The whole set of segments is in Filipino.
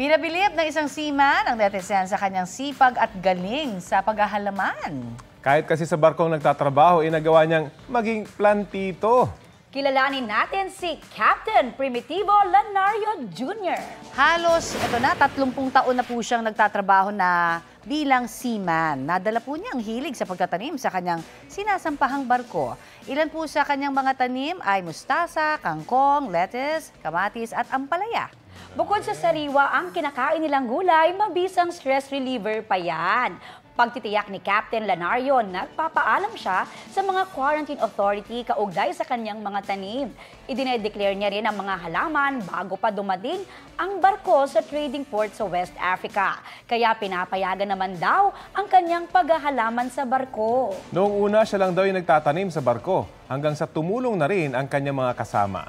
Pinabilib ng isang seaman ang netizen sa kanyang sipag at galing sa paghahalaman. Kahit kasi sa barkong nagtatrabaho, inagawa niyang maging plantito. Kilalanin natin si Captain Primitivo Lanario Jr. Halos, 30 taon na po siyang nagtatrabaho na bilang seaman. Nadala po niya ang hilig sa pagtatanim sa kanyang sinasampahang barko. Ilan po sa kanyang mga tanim ay mustasa, kangkong, lettuce, kamatis at ampalaya. Bukod sa sariwa ang kinakain nilang gulay, mabisang stress reliever pa yan. Pagtitiyak ni Captain Lanario, nagpapaalam siya sa mga quarantine authority kaugnay sa kanyang mga tanim. Idinedeclare niya rin ang mga halaman bago pa dumating ang barko sa trading port sa West Africa. Kaya pinapayagan naman daw ang kanyang paghahalaman sa barko. Noong una, siya lang daw yung nagtatanim sa barko hanggang sa tumulong na rin ang kanyang mga kasama.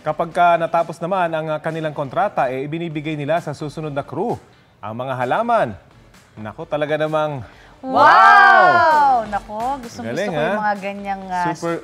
Kapag natapos naman ang kanilang kontrata, ibinibigay nila sa susunod na crew ang mga halaman. Nako, talaga namang wow! Nako, gusto ko galing, yung mga ganyang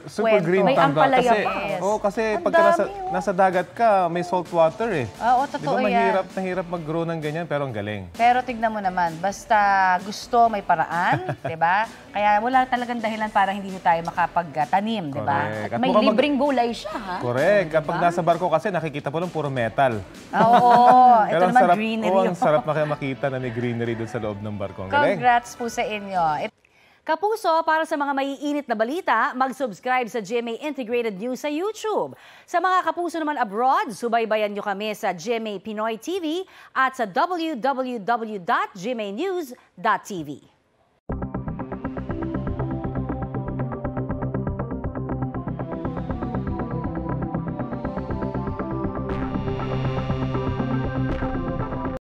super green May tangga. ampalaya Kasi, pa. Yes. kasi Ang pagka dami, nasa dagat ka, may salt water eh. Oo, Di totoo ba yan. mahirap mag-grow ng ganyan, pero ang galing. Pero tignan mo naman, basta gusto, may paraan, di ba? Kaya wala talagang dahilan para hindi mo tayo makapagtanim, di ba? Correct. At May mukhang libreng gulay siya, ha? Correct. Kapag nasa barko kasi, nakikita mo lang puro metal. Oo, ito Pero ang naman sarap, greenery. ang sarap makita na may greenery doon sa loob ng barko. Ang galing. Congrats po sa inyo. Kapuso, para sa mga maiinit na balita, mag-subscribe sa GMA Integrated News sa YouTube. Sa mga kapuso naman abroad, subaybayan nyo kami sa GMA Pinoy TV at sa www.gmanews.tv.